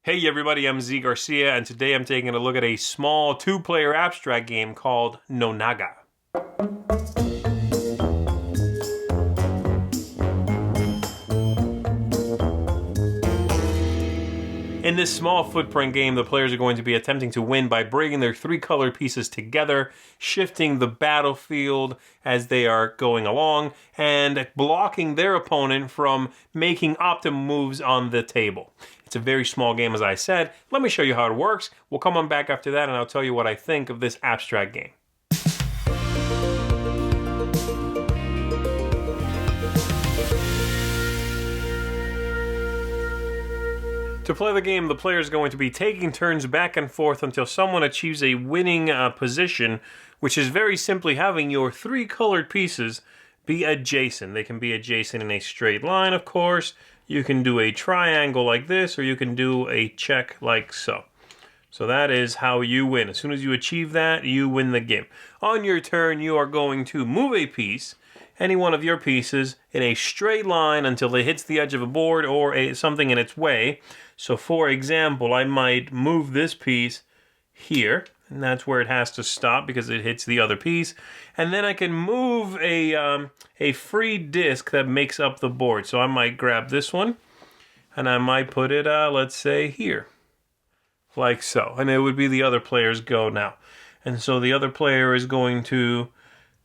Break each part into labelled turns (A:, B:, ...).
A: Hey everybody, I'm Zee Garcia, and today I'm taking a look at a small two-player abstract game called Nonaga. In this small footprint game, the players are going to be attempting to win by breaking their three colored pieces together, shifting the battlefield as they are going along, and blocking their opponent from making optimum moves on the table. It's a very small game, as I said. Let me show you how it works. We'll come on back after that, and I'll tell you what I think of this abstract game. To play the game, the player is going to be taking turns back and forth until someone achieves a winning position, which is very simply having your three colored pieces be adjacent. They can be adjacent in a straight line, of course. You can do a triangle like this, or you can do a check like so. So that is how you win. As soon as you achieve that, you win the game. On your turn, you are going to move a piece, any one of your pieces, in a straight line until it hits the edge of a board or something in its way. So for example, I might move this piece here, and that's where it has to stop because it hits the other piece. And then I can move a free disc that makes up the board. So I might grab this one, and I might put it, let's say, here, like so. And it would be the other player's go now. And so the other player is going to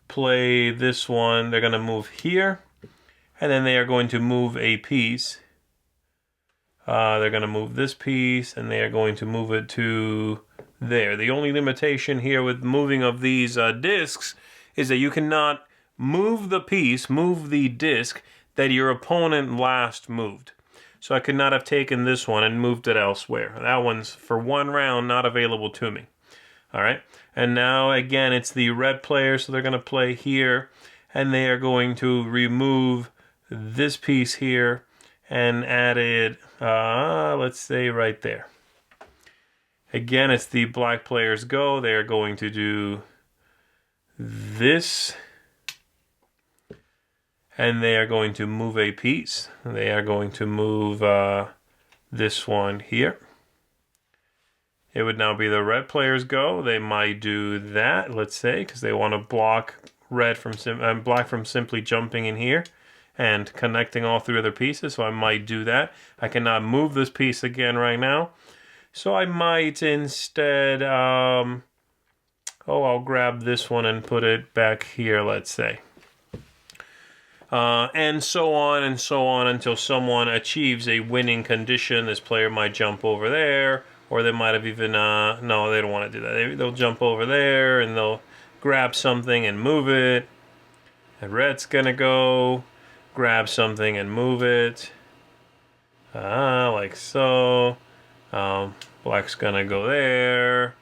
A: play this one. They're going to move here, and then they are going to move a piece. They're going to move this piece, and they are going to move it to there. The only limitation here with moving of these discs is that you cannot move the piece, move the disc that your opponent last moved. So I could not have taken this one and moved it elsewhere. That one's, for one round, not available to me. All right, and now, again, it's the red player, so they're going to play here, and they are going to remove this piece here and add it, let's say, right there. Again, it's the black player's go. They are going to do this, and they are going to move a piece. They are going to move this one here. It would now be the red player's go. They might do that, let's say, because they want to block black from simply jumping in here and connecting all three other pieces. So I might do that. I cannot move this piece again right now. So I might instead, I'll grab this one and put it back here, let's say. And so on until someone achieves a winning condition. This player might jump over there, or they might have even, no, they don't want to do that. They'll jump over there, and they'll grab something and move it. And red's going to go grab something and move it, like so. Black's going to go there.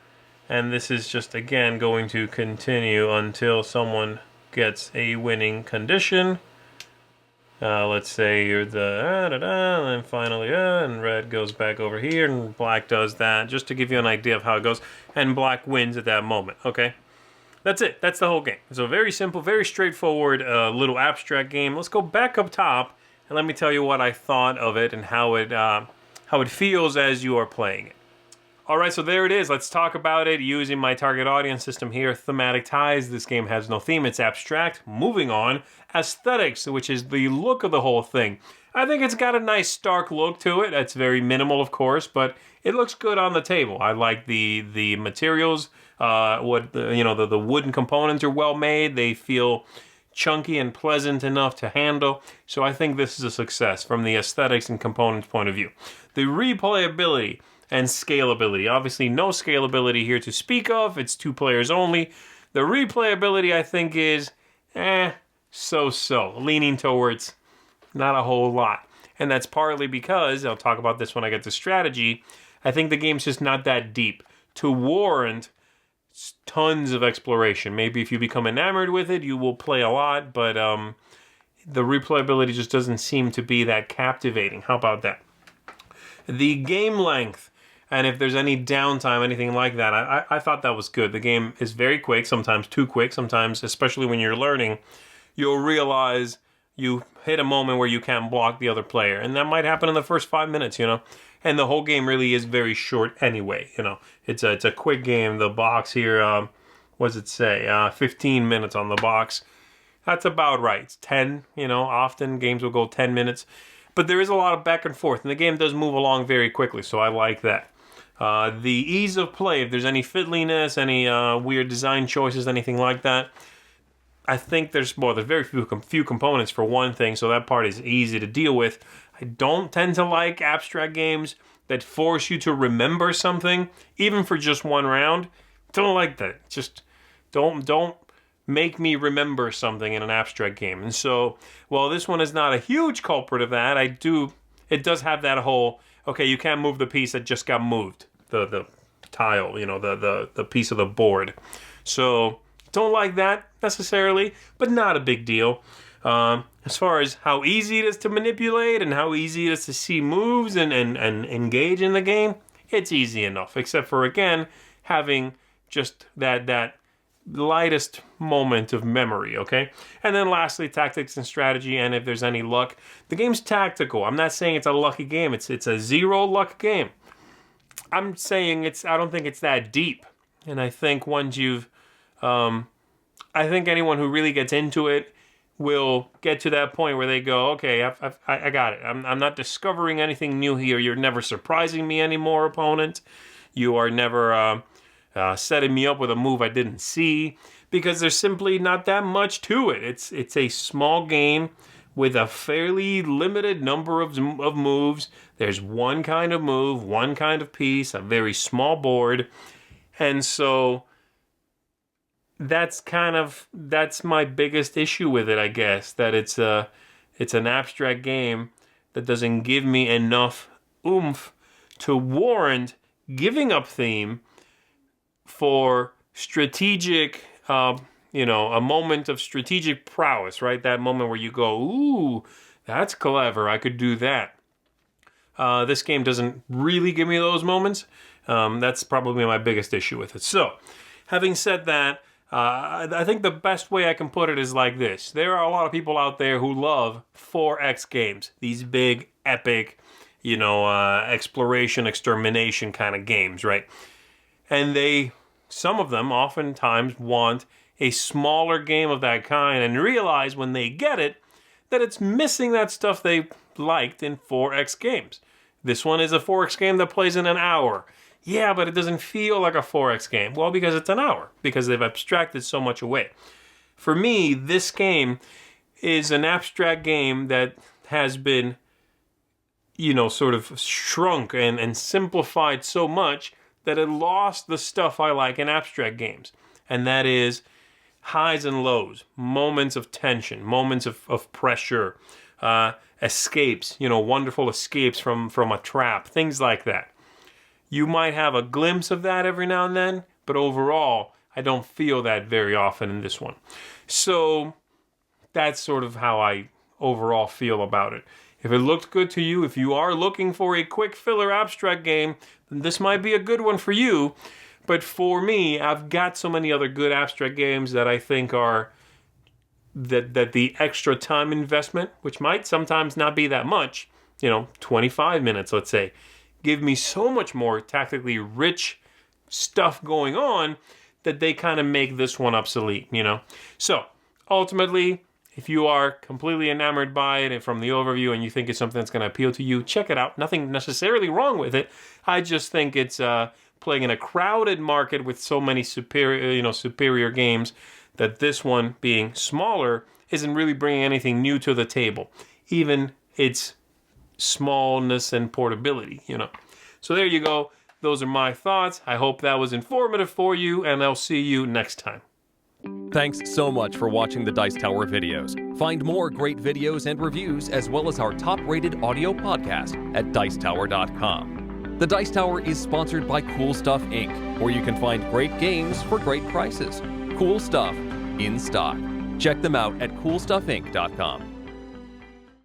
A: And this is just, again, going to continue until someone gets a winning condition. Let's say you're the and then finally and red goes back over here and black does that, just to give you an idea of how it goes, and black wins at that moment. Okay, that's it. That's the whole game. So very simple, very straightforward little abstract game. Let's go back up top and let me tell you what I thought of it and how it feels as you are playing it. All right, so there it is. Let's talk about it using my target audience system here. Thematic ties. This game has no theme. It's abstract. Moving on. Aesthetics, which is the look of the whole thing. I think it's got a nice stark look to it. It's very minimal, of course, but it looks good on the table. I like the materials. The wooden components are well made. They feel chunky and pleasant enough to handle. So I think this is a success from the aesthetics and components point of view. The replayability and scalability. Obviously, no scalability here to speak of. It's 2 players only. The replayability, I think, is so-so, leaning towards not a whole lot. And that's partly because, I'll talk about this when I get to strategy, I think the game's just not that deep to warrant tons of exploration. Maybe if you become enamored with it, you will play a lot, but the replayability just doesn't seem to be that captivating. How about that? The game length, and if there's any downtime, anything like that, I thought that was good. The game is very quick, sometimes too quick, sometimes, especially when you're learning, you'll realize you hit a moment where you can't block the other player. And that might happen in the first 5 minutes, you know. And the whole game really is very short anyway. It's a quick game. The box here, what does it say? 15 minutes on the box. That's about right. It's 10, often games will go 10 minutes. But there is a lot of back and forth, and the game does move along very quickly, so I like that. The ease of play, if there's any fiddliness, any weird design choices, anything like that, I think there's very few components for one thing, so that part is easy to deal with. I don't tend to like abstract games that force you to remember something, even for just one round. Don't like that. Just don't make me remember something in an abstract game. And so, while this one is not a huge culprit of that, it does have that whole, okay, you can't move the piece that just got moved, the tile, the piece of the board. So, don't like that necessarily, but not a big deal. As far as how easy it is to manipulate and how easy it is to see moves and engage in the game, it's easy enough, except for, again, having just that lightest moment of memory, okay? And then lastly, tactics and strategy, and if there's any luck. The game's tactical. I'm not saying it's a lucky game. It's a zero luck game. I'm saying I don't think it's that deep. And I think once you've, I think anyone who really gets into it will get to that point where they go, okay, I got it. I'm not discovering anything new here. You're never surprising me anymore, opponent. You are never setting me up with a move I didn't see, because there's simply not that much to it. It's a small game with a fairly limited number of moves. There's one kind of move, one kind of piece, a very small board, and so that's my biggest issue with it, I guess, that it's an abstract game that doesn't give me enough oomph to warrant giving up theme for strategic, a moment of strategic prowess, right? That moment where you go, ooh, that's clever, I could do that. This game doesn't really give me those moments. That's probably my biggest issue with it. So, having said that, I think the best way I can put it is like this. There are a lot of people out there who love 4X games, these big, epic, exploration, extermination kind of games, right? And some of them oftentimes want a smaller game of that kind and realize when they get it that it's missing that stuff they liked in 4X games. This one is a 4X game that plays in an hour. Yeah, but it doesn't feel like a 4X game. Well, because it's an hour, because they've abstracted so much away. For me, this game is an abstract game that has been, sort of shrunk and simplified so much that it lost the stuff I like in abstract games. And that is highs and lows, moments of tension, moments of pressure, escapes, wonderful escapes from a trap, things like that. You might have a glimpse of that every now and then, but overall, I don't feel that very often in this one. So that's sort of how I overall feel about it. If it looked good to you, if you are looking for a quick filler abstract game, then this might be a good one for you. But for me, I've got so many other good abstract games that I think are that the extra time investment, which might sometimes not be that much, 25 minutes, let's say, give me so much more tactically rich stuff going on that they kind of make this one obsolete, So, ultimately, if you are completely enamored by it and from the overview and you think it's something that's going to appeal to you, check it out. Nothing necessarily wrong with it. I just think it's playing in a crowded market with so many superior games that this one, being smaller, isn't really bringing anything new to the table. Even its smallness and portability, So there you go. Those are my thoughts. I hope that was informative for you, and I'll see you next time.
B: Thanks so much for watching the Dice Tower videos. Find more great videos and reviews, as well as our top-rated audio podcast at Dicetower.com. The Dice Tower is sponsored by Cool Stuff Inc., where you can find great games for great prices. Cool stuff in stock. Check them out at CoolStuffInc.com.